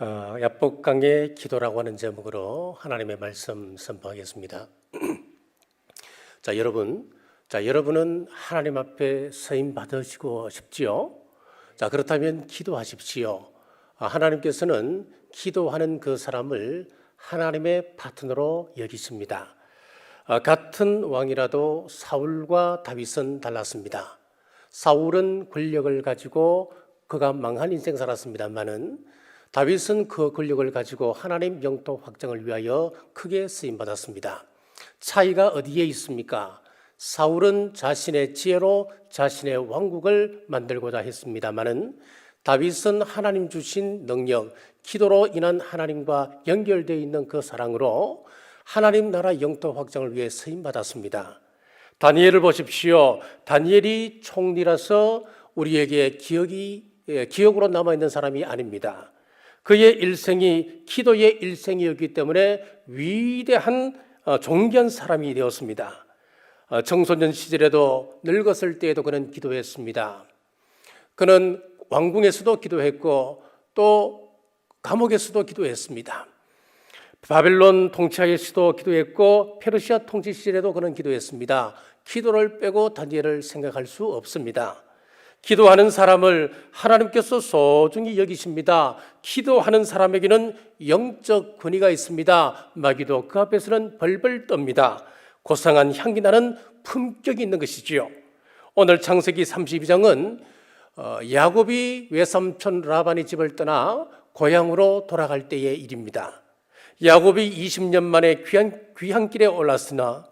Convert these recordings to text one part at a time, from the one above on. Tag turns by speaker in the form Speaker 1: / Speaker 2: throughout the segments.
Speaker 1: 야복 강의 기도라고 하는 제목으로 하나님의 말씀 선포하겠습니다. 여러분은 하나님 앞에 서임 받으시고 싶지요? 그렇다면 기도하십시오. 하나님께서는 기도하는 그 사람을 하나님의 파트너로 여기십니다. 같은 왕이라도 사울과 다윗은 달랐습니다. 사울은 권력을 가지고 그가 망한 인생 살았습니다만은 다윗은 그 권력을 가지고 하나님 영토 확장을 위하여 크게 쓰임받았습니다. 차이가 어디에 있습니까? 사울은 자신의 지혜로 자신의 왕국을 만들고자 했습니다마는 다윗은 하나님 주신 능력, 기도로 인한 하나님과 연결되어 있는 그 사랑으로 하나님 나라 영토 확장을 위해 쓰임받았습니다. 다니엘을 보십시오. 다니엘이 총리라서 우리에게 기억으로 남아있는 사람이 아닙니다. 그의 일생이 기도의 일생이었기 때문에 위대한 존귀한 사람이 되었습니다. 청소년 시절에도 늙었을 때에도 그는 기도했습니다. 그는 왕궁에서도 기도했고 또 감옥에서도 기도했습니다. 바벨론 통치하에서도 기도했고 페르시아 통치 시절에도 그는 기도했습니다. 기도를 빼고 다니엘을 생각할 수 없습니다. 기도하는 사람을 하나님께서 소중히 여기십니다. 기도하는 사람에게는 영적 권위가 있습니다. 마귀도 그 앞에서는 벌벌 떱니다. 고상한 향기 나는 품격이 있는 것이지요. 오늘 창세기 32장은 야곱이 외삼촌 라반의 집을 떠나 고향으로 돌아갈 때의 일입니다. 야곱이 20년 만에 귀한 길에 올랐으나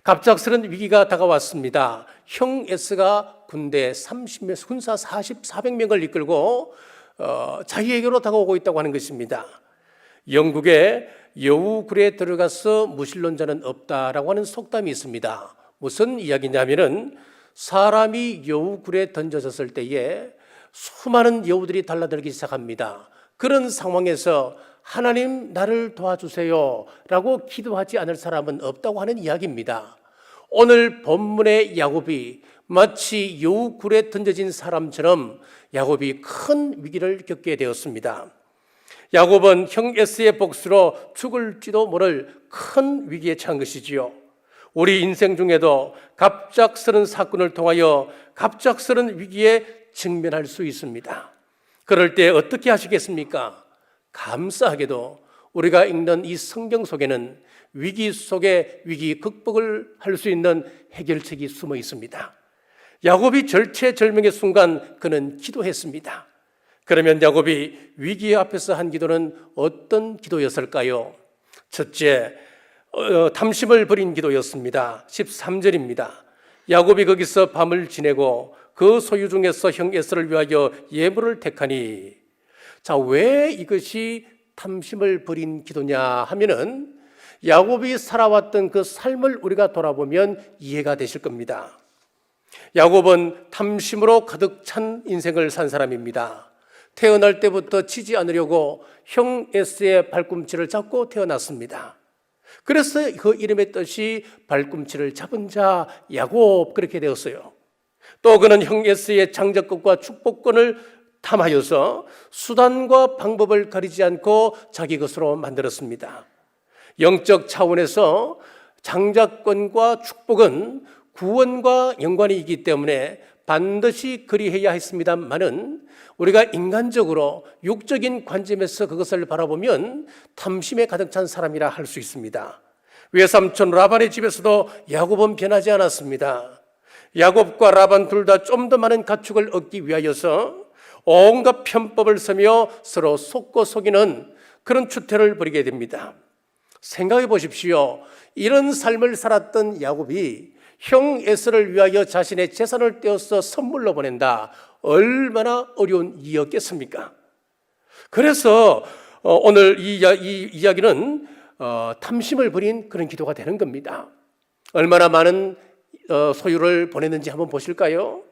Speaker 1: 갑작스런 위기가 다가왔습니다. 형 에스가 군사 400명을 이끌고 자기에게로 다가오고 있다고 하는 것입니다. 영국의 여우굴에 들어가서 무신론자는 없다라고 하는 속담이 있습니다. 무슨 이야기냐면은 사람이 여우굴에 던져졌을 때에 수많은 여우들이 달라들기 시작합니다. 그런 상황에서 하나님 나를 도와주세요 라고 기도하지 않을 사람은 없다고 하는 이야기입니다. 오늘 본문의 야곱이 마치 여우굴에 던져진 사람처럼 야곱이 큰 위기를 겪게 되었습니다. 야곱은 형 에스의 복수로 죽을지도 모를 큰 위기에 처한 것이지요. 우리 인생 중에도 갑작스런 사건을 통하여 갑작스런 위기에 직면할 수 있습니다. 그럴 때 어떻게 하시겠습니까? 감사하게도 우리가 읽는 이 성경 속에는 위기 속에 위기 극복을 할 수 있는 해결책이 숨어 있습니다. 야곱이 절체절명의 순간 그는 기도했습니다. 그러면 야곱이 위기 앞에서 한 기도는 어떤 기도였을까요? 첫째, 탐심을 버린 기도였습니다. 13절입니다. 야곱이 거기서 밤을 지내고 그 소유 중에서 형 에서를 위하여 예물을 택하니. 왜 이것이 탐심을 버린 기도냐 하면은 야곱이 살아왔던 그 삶을 우리가 돌아보면 이해가 되실 겁니다. 야곱은 탐심으로 가득 찬 인생을 산 사람입니다. 태어날 때부터 치지 않으려고 형 에스의 발꿈치를 잡고 태어났습니다. 그래서 그 이름의 뜻이 발꿈치를 잡은 자 야곱 그렇게 되었어요. 또 그는 형 에스의 장자권과 축복권을 탐하여서 수단과 방법을 가리지 않고 자기 것으로 만들었습니다. 영적 차원에서 장자권과 축복은 구원과 연관이 있기 때문에 반드시 그리해야 했습니다만은 우리가 인간적으로 육적인 관점에서 그것을 바라보면 탐심에 가득 찬 사람이라 할 수 있습니다. 외삼촌 라반의 집에서도 야곱은 변하지 않았습니다. 야곱과 라반 둘 다 좀 더 많은 가축을 얻기 위하여서 온갖 편법을 쓰며 서로 속고 속이는 그런 추태를 벌이게 됩니다. 생각해 보십시오. 이런 삶을 살았던 야곱이 형 에서를 위하여 자신의 재산을 떼어서 선물로 보낸다. 얼마나 어려운 일이었겠습니까? 그래서 오늘 이 이야기는 탐심을 버린 그런 기도가 되는 겁니다. 얼마나 많은 소유를 보냈는지 한번 보실까요?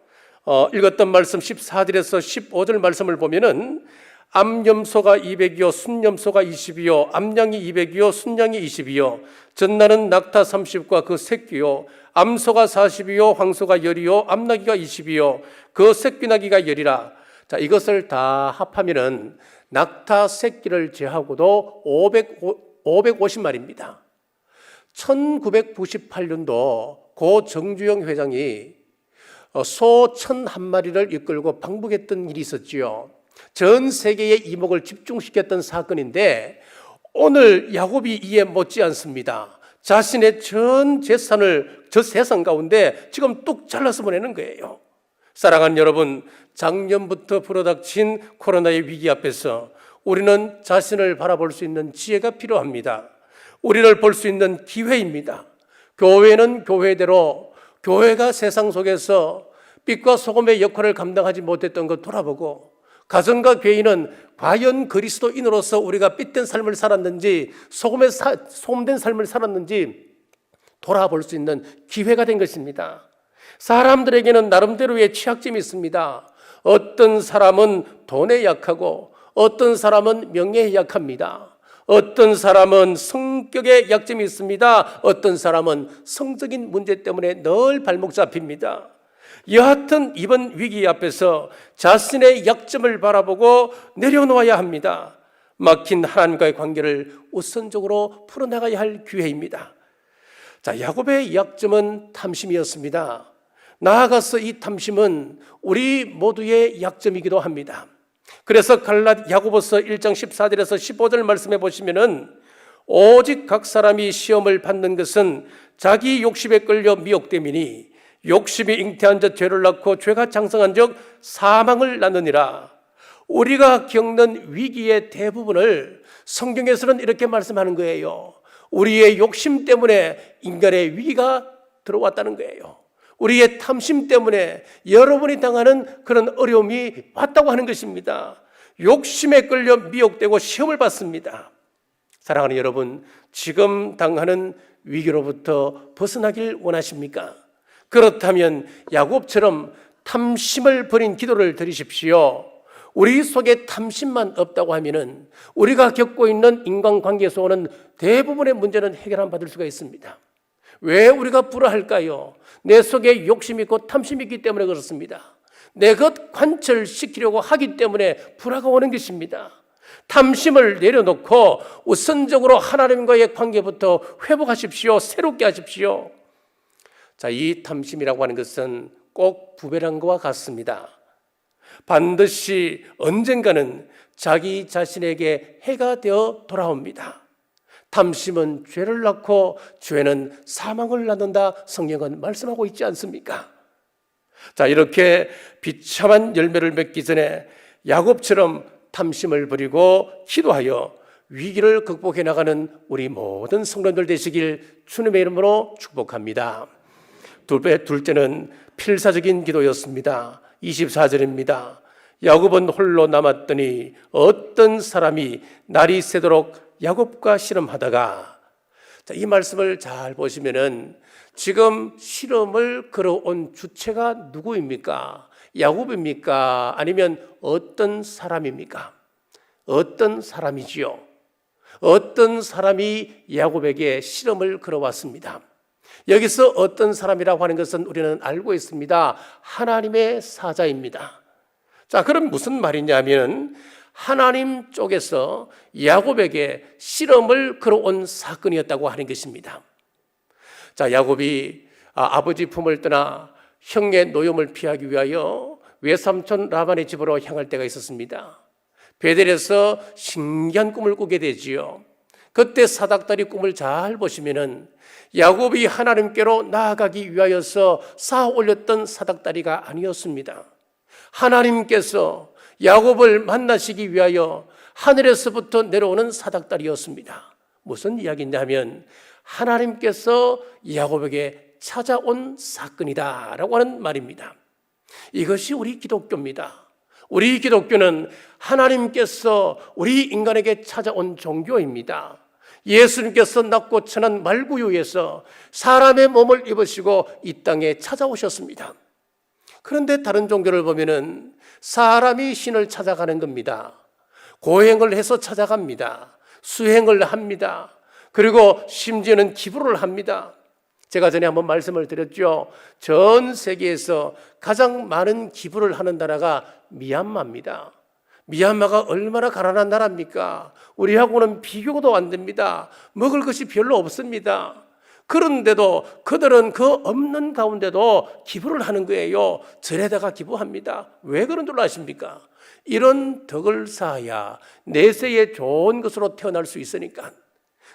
Speaker 1: 읽었던 말씀 14절에서 15절 말씀을 보면은 암염소가 200이요 순염소가 20이요 암양이 200이요 순양이 20이요 전나는 낙타 30과 그 새끼요 암소가 40이요 황소가 10이요 암나기가 20이요 그 새끼나기가 10이라. 자, 이것을 다 합하면은 낙타 새끼를 제하고도 550마리입니다. 1998년도 고 정주영 회장이 소 1,001마리를 이끌고 방북했던 일이 있었지요. 전 세계의 이목을 집중시켰던 사건인데 오늘 야곱이 이에 못지 않습니다. 자신의 전 재산을 저 세상 가운데 지금 뚝 잘라서 보내는 거예요. 사랑하는 여러분, 작년부터 불어닥친 코로나의 위기 앞에서 우리는 자신을 바라볼 수 있는 지혜가 필요합니다. 우리를 볼 수 있는 기회입니다. 교회는 교회대로 교회가 세상 속에서 빛과 소금의 역할을 감당하지 못했던 것 돌아보고, 가정과 교회는 과연 그리스도인으로서 우리가 빛된 삶을 살았는지 소금된 삶을 살았는지 돌아볼 수 있는 기회가 된 것입니다. 사람들에게는 나름대로의 취약점이 있습니다. 어떤 사람은 돈에 약하고 어떤 사람은 명예에 약합니다. 어떤 사람은 성격에 약점이 있습니다. 어떤 사람은 성적인 문제 때문에 늘 발목 잡힙니다. 여하튼 이번 위기 앞에서 자신의 약점을 바라보고 내려놓아야 합니다. 막힌 하나님과의 관계를 우선적으로 풀어나가야 할 기회입니다. 자, 야곱의 약점은 탐심이었습니다. 나아가서 이 탐심은 우리 모두의 약점이기도 합니다. 그래서 야고보서 1장 14절에서 15절 말씀해 보시면은 오직 각 사람이 시험을 받는 것은 자기 욕심에 끌려 미혹됨이니 욕심이 잉태한 자 죄를 낳고 죄가 장성한 적 사망을 낳느니라. 우리가 겪는 위기의 대부분을 성경에서는 이렇게 말씀하는 거예요. 우리의 욕심 때문에 인간의 위기가 들어왔다는 거예요. 우리의 탐심 때문에 여러분이 당하는 그런 어려움이 왔다고 하는 것입니다. 욕심에 끌려 미혹되고 시험을 받습니다. 사랑하는 여러분, 지금 당하는 위기로부터 벗어나길 원하십니까? 그렇다면 야곱처럼 탐심을 버린 기도를 드리십시오. 우리 속에 탐심만 없다고 하면은 우리가 겪고 있는 인간관계에서 오는 대부분의 문제는 해결 안 받을 수가 있습니다. 왜 우리가 불화할까요? 내 속에 욕심이 있고 탐심이 있기 때문에 그렇습니다. 내 것 관철시키려고 하기 때문에 불화가 오는 것입니다. 탐심을 내려놓고 우선적으로 하나님과의 관계부터 회복하십시오. 새롭게 하십시오. 자, 이 탐심이라고 하는 것은 꼭 부메랑과 같습니다. 반드시 언젠가는 자기 자신에게 해가 되어 돌아옵니다. 탐심은 죄를 낳고 죄는 사망을 낳는다, 성경은 말씀하고 있지 않습니까? 자, 이렇게 비참한 열매를 맺기 전에 야곱처럼 탐심을 버리고 기도하여 위기를 극복해 나가는 우리 모든 성도들 되시길 주님의 이름으로 축복합니다. 둘째는 필사적인 기도였습니다. 24절입니다. 야곱은 홀로 남았더니 어떤 사람이 날이 새도록 야곱과 씨름하다가, 이 말씀을 잘 보시면은 지금 씨름을 걸어온 주체가 누구입니까? 야곱입니까? 아니면 어떤 사람입니까? 어떤 사람이지요? 어떤 사람이 야곱에게 씨름을 걸어왔습니다. 여기서 어떤 사람이라고 하는 것은 우리는 알고 있습니다. 하나님의 사자입니다. 자, 그럼 무슨 말이냐면 하나님 쪽에서 야곱에게 씨름을 걸어온 사건이었다고 하는 것입니다. 자, 야곱이 아버지 품을 떠나 형의 노염을 피하기 위하여 외삼촌 라반의 집으로 향할 때가 있었습니다. 베델에서 신기한 꿈을 꾸게 되지요. 그때 사닥다리 꿈을 잘 보시면은 야곱이 하나님께로 나아가기 위하여서 쌓아 올렸던 사닥다리가 아니었습니다. 하나님께서 야곱을 만나시기 위하여 하늘에서부터 내려오는 사닥다리였습니다. 무슨 이야기냐면 하나님께서 야곱에게 찾아온 사건이다라고 하는 말입니다. 이것이 우리 기독교입니다. 우리 기독교는 하나님께서 우리 인간에게 찾아온 종교입니다. 예수님께서 낮고 천한 말구유에서 사람의 몸을 입으시고 이 땅에 찾아오셨습니다. 그런데 다른 종교를 보면은 사람이 신을 찾아가는 겁니다. 고행을 해서 찾아갑니다. 수행을 합니다. 그리고 심지어는 기부를 합니다. 제가 전에 한번 말씀을 드렸죠. 전 세계에서 가장 많은 기부를 하는 나라가 미얀마입니다. 미얀마가 얼마나 가난한 나라입니까? 우리하고는 비교도 안 됩니다. 먹을 것이 별로 없습니다. 그런데도 그들은 그 없는 가운데도 기부를 하는 거예요. 절에다가 기부합니다. 왜 그런 줄 아십니까? 이런 덕을 쌓아야 내세에 좋은 것으로 태어날 수 있으니까.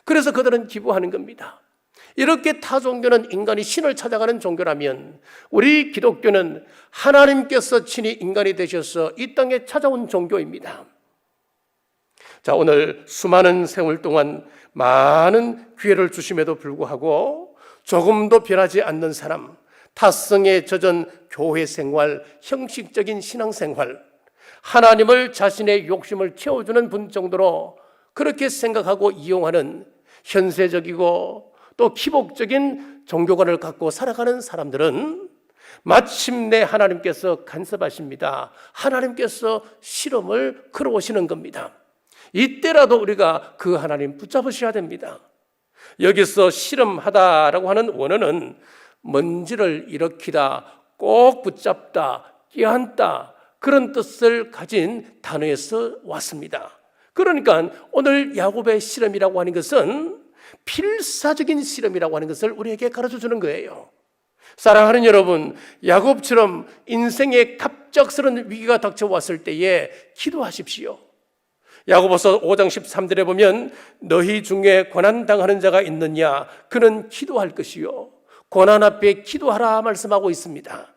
Speaker 1: 그래서 그들은 기부하는 겁니다. 이렇게 타 종교는 인간이 신을 찾아가는 종교라면 우리 기독교는 하나님께서 친히 인간이 되셔서 이 땅에 찾아온 종교입니다. 자, 오늘 수많은 세월 동안 많은 기회를 주심에도 불구하고 조금도 변하지 않는 사람, 탓성에 젖은 교회 생활, 형식적인 신앙 생활, 하나님을 자신의 욕심을 채워주는 분 정도로 그렇게 생각하고 이용하는 현세적이고 또 기복적인 종교관을 갖고 살아가는 사람들은 마침내 하나님께서 간섭하십니다. 하나님께서 실험을 걸어오시는 겁니다. 이때라도 우리가 그 하나님 붙잡으셔야 됩니다. 여기서 실험하다라고 하는 원어는 먼지를 일으키다, 꼭 붙잡다, 껴안다 그런 뜻을 가진 단어에서 왔습니다. 그러니까 오늘 야곱의 실험이라고 하는 것은 필사적인 실험이라고 하는 것을 우리에게 가르쳐 주는 거예요. 사랑하는 여러분, 야곱처럼 인생에 갑작스러운 위기가 닥쳐왔을 때에 기도하십시오. 야고보서 5장 13절에 보면 너희 중에 고난당하는 자가 있느냐? 그는 기도할 것이요. 고난 앞에 기도하라 말씀하고 있습니다.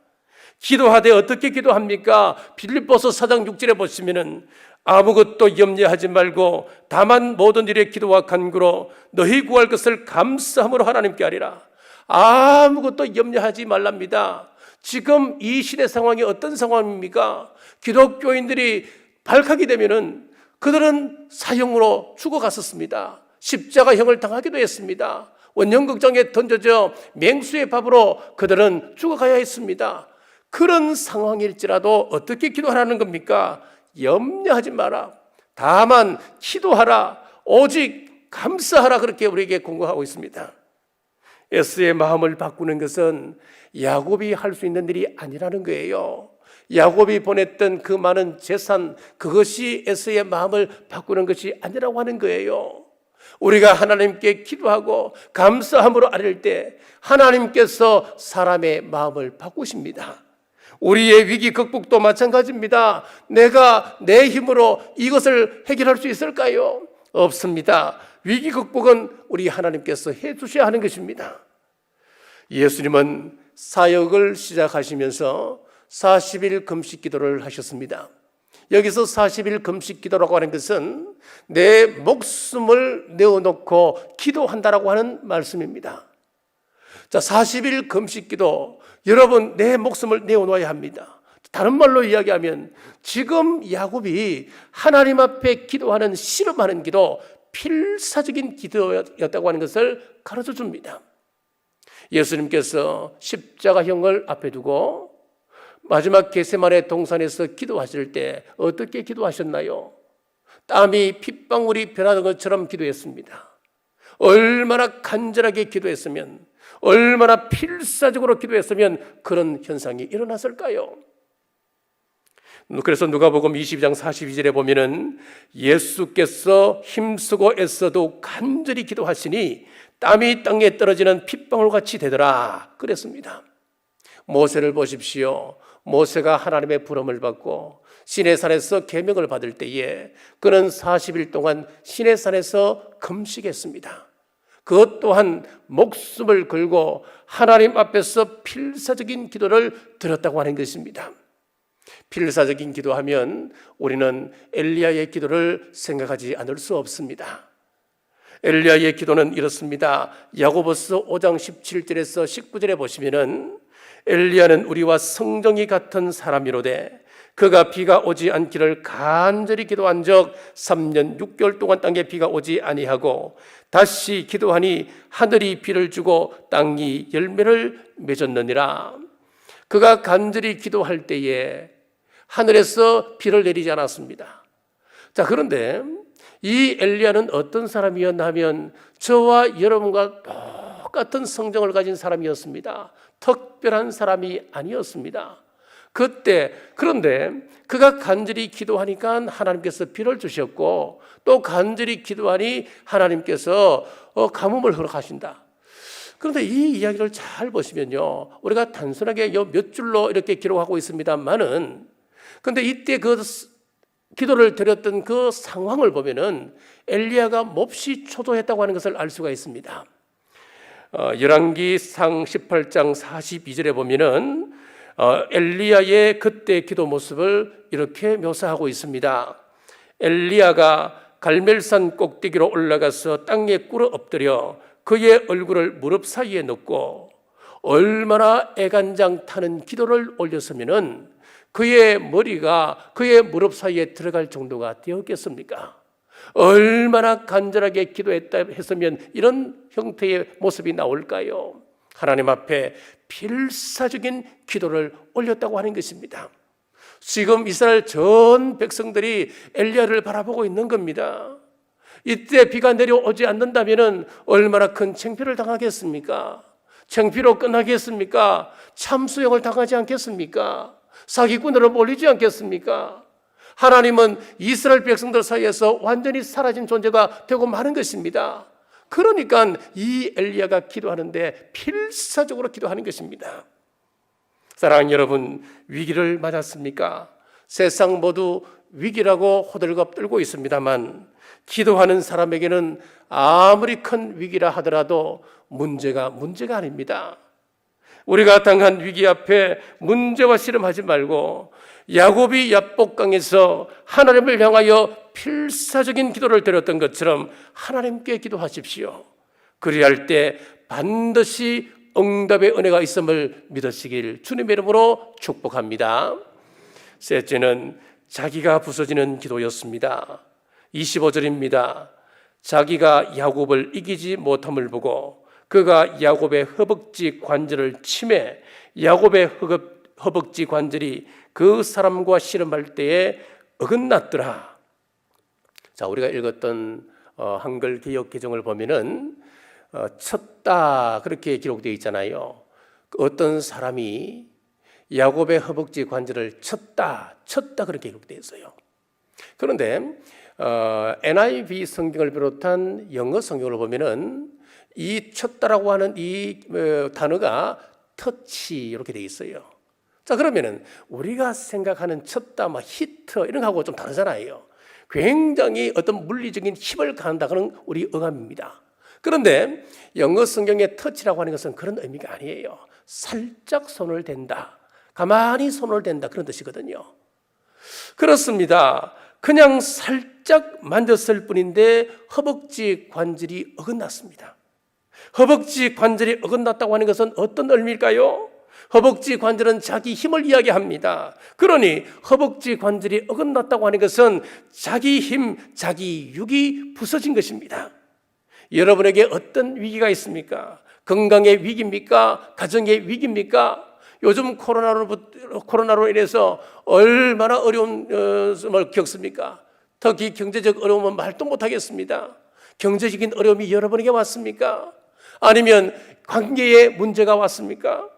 Speaker 1: 기도하되 어떻게 기도합니까? 빌립보서 4장 6절에 보시면은 아무것도 염려하지 말고 다만 모든 일에 기도와 간구로 너희 구할 것을 감사함으로 하나님께 하리라. 아무것도 염려하지 말랍니다. 지금 이 시대 상황이 어떤 상황입니까? 기독교인들이 발칵이 되면은 그들은 사형으로 죽어갔었습니다. 십자가형을 당하기도 했습니다. 원형극장에 던져져 맹수의 밥으로 그들은 죽어가야 했습니다. 그런 상황일지라도 어떻게 기도하라는 겁니까? 염려하지 마라. 다만 기도하라. 오직 감사하라. 그렇게 우리에게 공고하고 있습니다. 에스의 마음을 바꾸는 것은 야곱이 할 수 있는 일이 아니라는 거예요. 야곱이 보냈던 그 많은 재산, 그것이 에스의 마음을 바꾸는 것이 아니라고 하는 거예요. 우리가 하나님께 기도하고 감사함으로 아뢰일 때 하나님께서 사람의 마음을 바꾸십니다. 우리의 위기 극복도 마찬가지입니다. 내가 내 힘으로 이것을 해결할 수 있을까요? 없습니다. 위기 극복은 우리 하나님께서 해 주셔야 하는 것입니다. 예수님은 사역을 시작하시면서 40일 금식 기도를 하셨습니다. 여기서 40일 금식 기도라고 하는 것은 내 목숨을 내어놓고 기도한다라고 하는 말씀입니다. 자, 40일 금식 기도, 여러분 내 목숨을 내어놓아야 합니다. 다른 말로 이야기하면 지금 야곱이 하나님 앞에 기도하는 실험하는 기도, 필사적인 기도였다고 하는 것을 가르쳐 줍니다. 예수님께서 십자가형을 앞에 두고 마지막 겟세마네 동산에서 기도하실 때 어떻게 기도하셨나요? 땀이 핏방울이 변하는 것처럼 기도했습니다. 얼마나 간절하게 기도했으면, 얼마나 필사적으로 기도했으면 그런 현상이 일어났을까요? 그래서 누가복음 22장 42절에 보면은 예수께서 힘쓰고 애써도 간절히 기도하시니 땀이 땅에 떨어지는 핏방울같이 되더라 그랬습니다. 모세를 보십시오. 모세가 하나님의 부름을 받고 시내산에서 계명을 받을 때에 그는 40일 동안 시내산에서 금식했습니다. 그것 또한 목숨을 걸고 하나님 앞에서 필사적인 기도를 드렸다고 하는 것입니다. 필사적인 기도하면 우리는 엘리야의 기도를 생각하지 않을 수 없습니다. 엘리야의 기도는 이렇습니다. 야고보서 5장 17절에서 19절에 보시면은 엘리야는 우리와 성정이 같은 사람이로되 그가 비가 오지 않기를 간절히 기도한 적 3년 6개월 동안 땅에 비가 오지 아니하고 다시 기도하니 하늘이 비를 주고 땅이 열매를 맺었느니라. 그가 간절히 기도할 때에 하늘에서 비를 내리지 않았습니다. 자, 그런데 이 엘리야는 어떤 사람이었나 하면 저와 여러분과 똑같은 성정을 가진 사람이었습니다. 특별한 사람이 아니었습니다. 그런데 그가 간절히 기도하니까 하나님께서 비를 주셨고, 또 간절히 기도하니 하나님께서 가뭄을 허락하신다. 그런데 이 이야기를 잘 보시면요, 우리가 단순하게 몇 줄로 이렇게 기록하고 있습니다만은, 그런데 이때 그 기도를 드렸던 그 상황을 보면은 엘리야가 몹시 초조했다고 하는 것을 알 수가 있습니다. 열왕기상 18장 42절에 보면은 엘리야의 그때 기도 모습을 이렇게 묘사하고 있습니다. 엘리야가 갈멜산 꼭대기로 올라가서 땅에 꿇어 엎드려 그의 얼굴을 무릎 사이에 넣고 얼마나 애간장 타는 기도를 올렸으면은 그의 머리가 그의 무릎 사이에 들어갈 정도가 되었겠습니까? 얼마나 간절하게 기도했다 했으면 이런 형태의 모습이 나올까요? 하나님 앞에 필사적인 기도를 올렸다고 하는 것입니다. 지금 이스라엘 전 백성들이 엘리야를 바라보고 있는 겁니다. 이때 비가 내려오지 않는다면 얼마나 큰 창피를 당하겠습니까? 창피로 끝나겠습니까? 참수형을 당하지 않겠습니까? 사기꾼으로 몰리지 않겠습니까? 하나님은 이스라엘 백성들 사이에서 완전히 사라진 존재가 되고 마는 것입니다. 그러니까 이 엘리야가 기도하는데 필사적으로 기도하는 것입니다. 사랑하는 여러분, 위기를 맞았습니까? 세상 모두 위기라고 호들갑 떨고 있습니다만 기도하는 사람에게는 아무리 큰 위기라 하더라도 문제가 아닙니다. 우리가 당한 위기 앞에 문제와 씨름하지 말고 야곱이 야복강에서 하나님을 향하여 필사적인 기도를 드렸던 것처럼 하나님께 기도하십시오. 그리할 때 반드시 응답의 은혜가 있음을 믿으시길 주님의 이름으로 축복합니다. 셋째는 자기가 부서지는 기도였습니다. 25절입니다. 자기가 야곱을 이기지 못함을 보고 그가 야곱의 허벅지 관절을 치매 야곱의 허벅지 관절이 그 사람과 씨름할 때에 어긋났더라. 자, 우리가 읽었던 한글 개역 개정을 보면은 쳤다 그렇게 기록되어 있잖아요. 어떤 사람이 야곱의 허벅지 관절을 쳤다 그렇게 기록되어 있어요. 그런데 NIV 성경을 비롯한 영어 성경을 보면은 이 쳤다라고 하는 이 단어가 터치 이렇게 되어 있어요. 자, 그러면은 우리가 생각하는 쳤다, 히트 이런 거하고 좀 다르잖아요. 굉장히 어떤 물리적인 힘을 가한다 그런 우리 어감입니다. 그런데 영어 성경의 터치라고 하는 것은 그런 의미가 아니에요. 살짝 손을 댄다, 가만히 손을 댄다 그런 뜻이거든요. 그렇습니다. 그냥 살짝 만졌을 뿐인데 허벅지 관절이 어긋났습니다. 허벅지 관절이 어긋났다고 하는 것은 어떤 의미일까요? 허벅지 관절은 자기 힘을 이야기합니다. 그러니 허벅지 관절이 어긋났다고 하는 것은 자기 힘, 자기 육이 부서진 것입니다. 여러분에게 어떤 위기가 있습니까? 건강의 위기입니까? 가정의 위기입니까? 요즘 코로나로 인해서 얼마나 어려움을 겪습니까? 특히 경제적 어려움은 말도 못하겠습니다. 경제적인 어려움이 여러분에게 왔습니까? 아니면 관계에 문제가 왔습니까?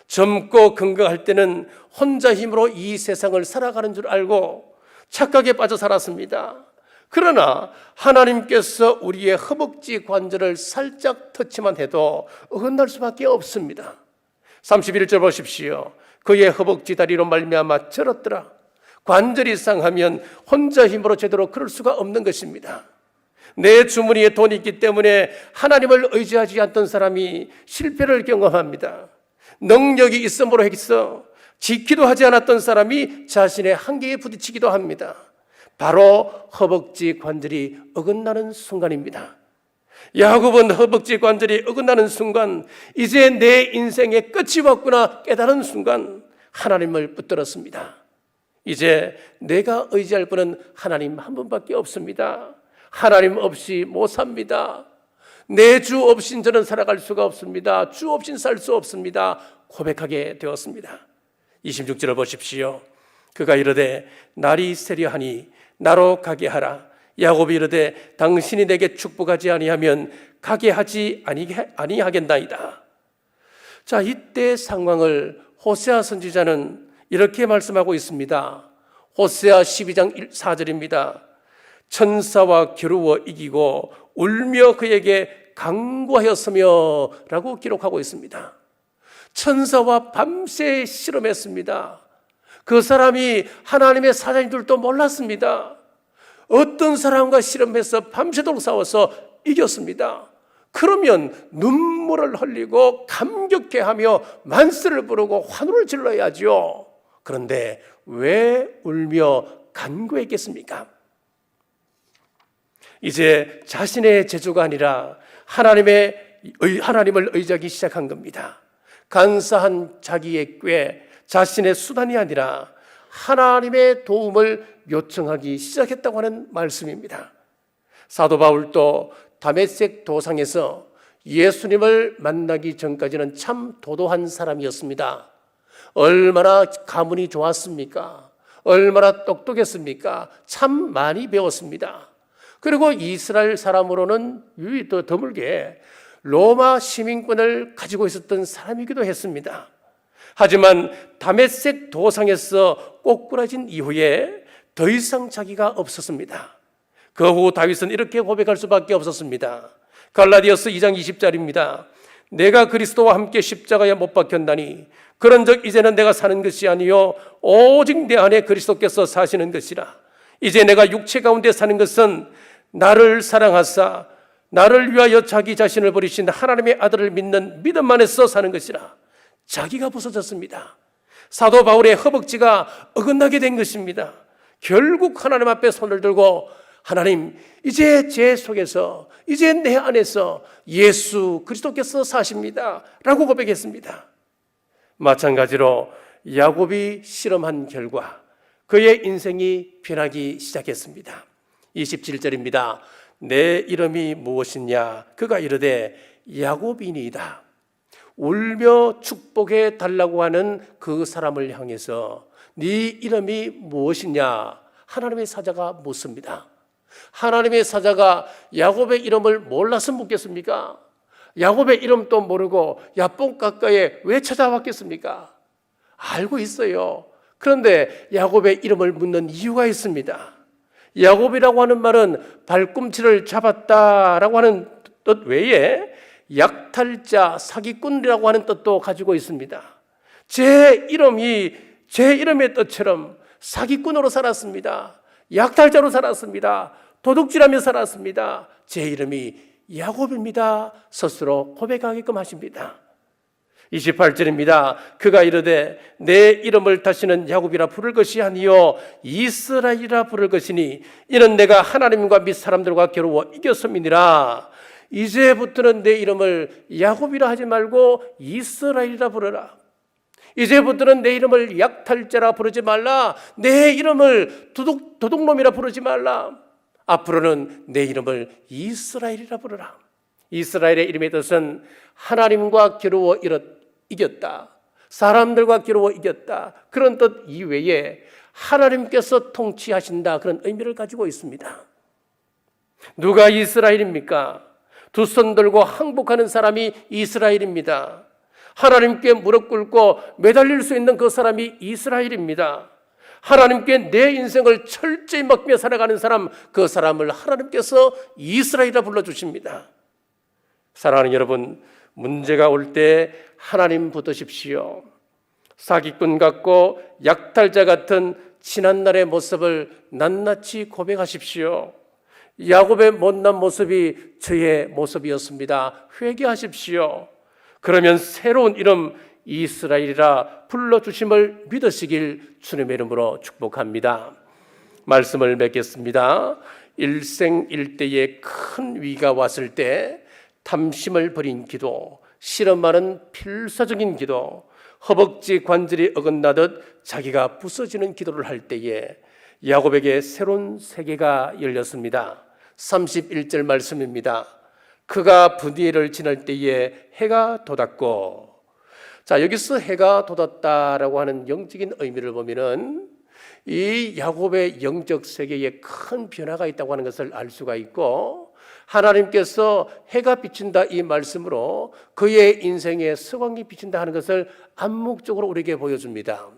Speaker 1: 젊고 건강할 때는 혼자 힘으로 이 세상을 살아가는 줄 알고 착각에 빠져 살았습니다. 그러나 하나님께서 우리의 허벅지 관절을 살짝 터치만 해도 어긋날 수밖에 없습니다. 31절 보십시오. 그의 허벅지 다리로 말미암아 절었더라. 관절이 상하면 혼자 힘으로 제대로 걸을 수가 없는 것입니다. 내 주머니에 돈이 있기 때문에 하나님을 의지하지 않던 사람이 실패를 경험합니다. 능력이 있음으로 해서 지키도 하지 않았던 사람이 자신의 한계에 부딪히기도 합니다. 바로 허벅지 관절이 어긋나는 순간입니다. 야곱은 허벅지 관절이 어긋나는 순간, 이제 내 인생의 끝이 왔구나 깨달은 순간 하나님을 붙들었습니다. 이제 내가 의지할 분은 하나님 한 분밖에 없습니다. 하나님 없이 못 삽니다. 내 주 없인 저는 살아갈 수가 없습니다. 주 없인 살 수 없습니다. 고백하게 되었습니다. 26절을 보십시오. 그가 이르되 날이 세려하니 나로 가게 하라. 야곱이 이르되 당신이 내게 축복하지 아니하면 가게 하지 아니하겠나이다. 자, 이때 상황을 호세아 선지자는 이렇게 말씀하고 있습니다. 호세아 12장 4절입니다. 천사와 겨루어 이기고 울며 그에게 강구하였으며 라고 기록하고 있습니다. 천사와 밤새 실험했습니다. 그 사람이 하나님의 사자인 줄도 몰랐습니다. 어떤 사람과 실험해서 밤새도록 싸워서 이겼습니다. 그러면 눈물을 흘리고 감격해하며 만세를 부르고 환호를 질러야죠. 그런데 왜 울며 간구했겠습니까? 이제 자신의 재주가 아니라 하나님을 의지하기 시작한 겁니다. 간사한 자기의 꾀, 자신의 수단이 아니라 하나님의 도움을 요청하기 시작했다고 하는 말씀입니다. 사도 바울도 다메섹 도상에서 예수님을 만나기 전까지는 참 도도한 사람이었습니다. 얼마나 가문이 좋았습니까? 얼마나 똑똑했습니까? 참 많이 배웠습니다. 그리고 이스라엘 사람으로는 더 드물게 로마 시민권을 가지고 있었던 사람이기도 했습니다. 하지만 다메섹 도상에서 꼬꾸라진 이후에 더 이상 자기가 없었습니다. 그 후 다윗은 이렇게 고백할 수밖에 없었습니다. 갈라디아서 2장 20절입니다. 내가 그리스도와 함께 십자가에 못 박혔나니 그런즉 이제는 내가 사는 것이 아니요 오직 내 안에 그리스도께서 사시는 것이라. 이제 내가 육체 가운데 사는 것은 나를 사랑하사 나를 위하여 자기 자신을 버리신 하나님의 아들을 믿는 믿음 안에서 사는 것이라. 자기가 부서졌습니다. 사도 바울의 허벅지가 어긋나게 된 것입니다. 결국 하나님 앞에 손을 들고 하나님, 이제 제 속에서, 이제 내 안에서 예수 그리스도께서 사십니다 라고 고백했습니다. 마찬가지로 야곱이 실험한 결과 그의 인생이 변하기 시작했습니다. 27절입니다. 내 이름이 무엇이냐? 그가 이르되 야곱이니이다. 울며 축복해 달라고 하는 그 사람을 향해서 네 이름이 무엇이냐? 하나님의 사자가 묻습니다. 하나님의 사자가 야곱의 이름을 몰라서 묻겠습니까? 야곱의 이름도 모르고 야뽕 가까이에 왜 찾아왔겠습니까? 알고 있어요. 그런데 야곱의 이름을 묻는 이유가 있습니다. 야곱이라고 하는 말은 발꿈치를 잡았다라고 하는 뜻 외에 약탈자, 사기꾼이라고 하는 뜻도 가지고 있습니다. 제 이름의 뜻처럼 사기꾼으로 살았습니다. 약탈자로 살았습니다. 도둑질하며 살았습니다. 제 이름이 야곱입니다. 스스로 고백하게끔 하십니다. 28절입니다. 그가 이르되 내 이름을 다시는 야곱이라 부를 것이 아니요 이스라엘이라 부를 것이니 이는 내가 하나님과 및 사람들과 겨루어 이겼음이니라. 이제부터는 내 이름을 야곱이라 하지 말고 이스라엘이라 부르라. 이제부터는 내 이름을 약탈자라 부르지 말라. 내 이름을 도둑놈이라 부르지 말라. 앞으로는 내 이름을 이스라엘이라 부르라. 이스라엘의 이름의 뜻은 하나님과 겨루어 이겼다, 사람들과 겨루어 이겼다, 그런 뜻 이외에 하나님께서 통치하신다, 그런 의미를 가지고 있습니다. 누가 이스라엘입니까? 두 손 들고 항복하는 사람이 이스라엘입니다. 하나님께 무릎 꿇고 매달릴 수 있는 그 사람이 이스라엘입니다. 하나님께 내 인생을 철저히 맡기며 살아가는 사람, 그 사람을 하나님께서 이스라엘이라 불러주십니다. 사랑하는 여러분, 문제가 올 때 하나님 붙드십시오. 사기꾼 같고 약탈자 같은 지난날의 모습을 낱낱이 고백하십시오. 야곱의 못난 모습이 저의 모습이었습니다. 회개하십시오. 그러면 새로운 이름 이스라엘이라 불러주심을 믿으시길 주님의 이름으로 축복합니다. 말씀을 맺겠습니다. 일생일대에 큰 위기가 왔을 때 탐심을 버린 기도, 실험 많은 필사적인 기도, 허벅지 관절이 어긋나듯 자기가 부서지는 기도를 할 때에 야곱에게 새로운 세계가 열렸습니다. 31절 말씀입니다. 그가 분이엘을 지날 때에 해가 돋았고, 자, 여기서 해가 돋았다라고 하는 영적인 의미를 보면은 이 야곱의 영적 세계에 큰 변화가 있다고 하는 것을 알 수가 있고, 하나님께서 해가 비친다 이 말씀으로 그의 인생에 서광이 비친다 하는 것을 암묵적으로 우리에게 보여줍니다.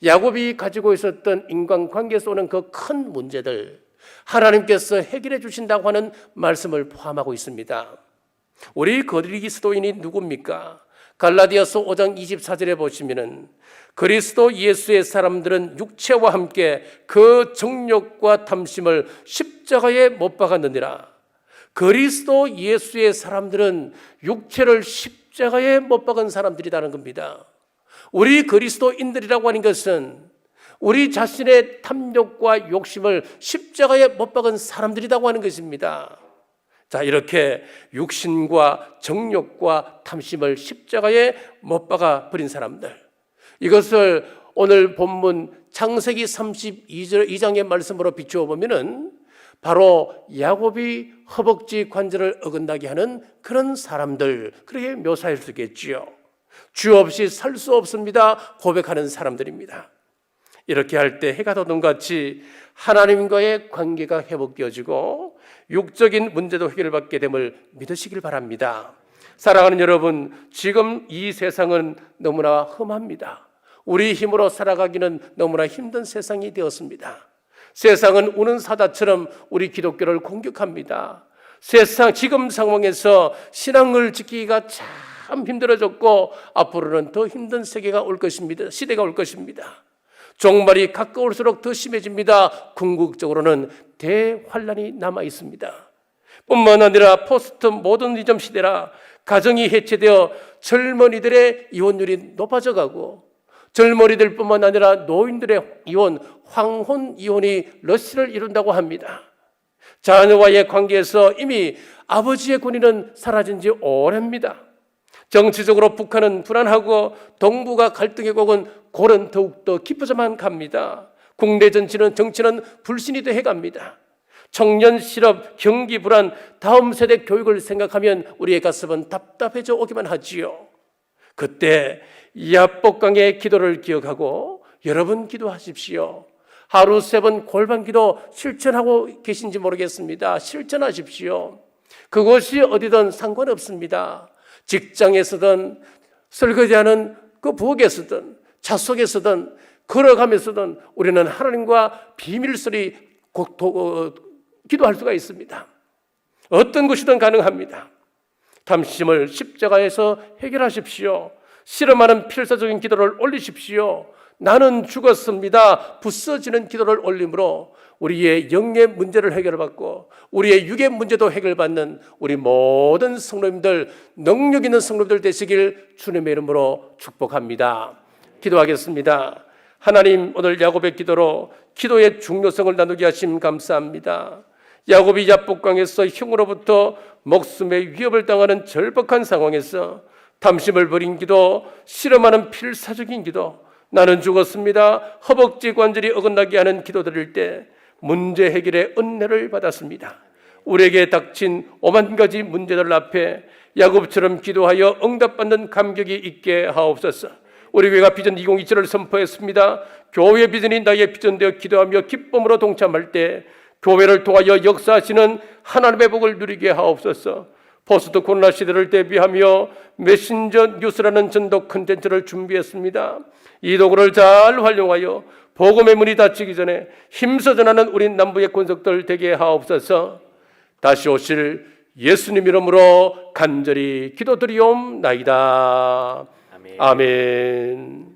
Speaker 1: 야곱이 가지고 있었던 인간관계에서 오는 그 큰 문제들, 하나님께서 해결해 주신다고 하는 말씀을 포함하고 있습니다. 우리 그리스도인이 누굽니까? 갈라디아서 5장 24절에 보시면은 그리스도 예수의 사람들은 육체와 함께 그 정욕과 탐심을 십자가에 못 박았느니라. 그리스도 예수의 사람들은 육체를 십자가에 못 박은 사람들이라는 겁니다. 우리 그리스도인들이라고 하는 것은 우리 자신의 탐욕과 욕심을 십자가에 못 박은 사람들이라고 하는 것입니다. 자, 이렇게 육신과 정욕과 탐심을 십자가에 못 박아 버린 사람들, 이것을 오늘 본문 창세기 32장의 말씀으로 비추어 보면은 바로 야곱이 허벅지 관절을 어긋나게 하는 그런 사람들, 그렇게 묘사할 수 있겠지요. 주 없이 살 수 없습니다 고백하는 사람들입니다. 이렇게 할 때 해가 돋는 같이 하나님과의 관계가 회복되어지고 육적인 문제도 해결받게 됨을 믿으시길 바랍니다. 사랑하는 여러분, 지금 이 세상은 너무나 험합니다. 우리 힘으로 살아가기는 너무나 힘든 세상이 되었습니다. 세상은 우는 사자처럼 우리 기독교를 공격합니다. 세상 지금 상황에서 신앙을 지키기가 참 힘들어졌고 앞으로는 더 힘든 세계가 올 것입니다. 시대가 올 것입니다. 종말이 가까울수록 더 심해집니다. 궁극적으로는 대환란이 남아 있습니다. 뿐만 아니라 포스트 모더니즘 시대라 가정이 해체되어 젊은이들의 이혼율이 높아져가고 젊은이들뿐만 아니라 노인들의 이혼, 황혼 이혼이 러시를 이룬다고 합니다. 자녀와의 관계에서 이미 아버지의 권위는 사라진 지 오래입니다. 정치적으로 북한은 불안하고 동북아 갈등의 골은 더욱더 깊어져만 갑니다. 국내 정치는 불신이 돼갑니다. 청년 실업, 경기 불안, 다음 세대 교육을 생각하면 우리의 가슴은 답답해져 오기만 하지요. 그때 야복강의 기도를 기억하고 여러분 기도하십시오. 하루 3번 골반 기도 실천하고 계신지 모르겠습니다. 실천하십시오. 그것이 어디든 상관없습니다. 직장에서든 설거지하는 그 부엌에서든 차 속에서든 걸어가면서든 우리는 하나님과 비밀소리 기도할 수가 있습니다. 어떤 것이든 가능합니다. 탐심을 십자가에서 해결하십시오. 실험하는 필사적인 기도를 올리십시오. 나는 죽었습니다. 부서지는 기도를 올림으로 우리의 영의 문제를 해결받고 우리의 육의 문제도 해결받는 우리 모든 성도님들, 능력 있는 성도님들 되시길 주님의 이름으로 축복합니다. 기도하겠습니다. 하나님, 오늘 야곱의 기도로 기도의 중요성을 나누게 하심 감사합니다. 야곱이 야복강에서 형으로부터 목숨의 위협을 당하는 절박한 상황에서 탐심을 버린 기도, 실험하는 필사적인 기도, 나는 죽었습니다, 허벅지 관절이 어긋나게 하는 기도 드릴 때 문제 해결의 은혜를 받았습니다. 우리에게 닥친 5만 가지 문제들 앞에 야곱처럼 기도하여 응답받는 감격이 있게 하옵소서. 우리 교회가 비전 2027을 선포했습니다. 교회 비전이 나의 비전되어 기도하며 기쁨으로 동참할 때 교회를 통하여 역사하시는 하나님의 복을 누리게 하옵소서. 포스트 코로나 시대를 대비하며 메신저 뉴스라는 전도 콘텐츠를 준비했습니다. 이 도구를 잘 활용하여 복음의 문이 닫히기 전에 힘써 전하는 우리 남부의 권속들 되게 하옵소서. 다시 오실 예수님 이름으로 간절히 기도드리옵나이다. 아멘.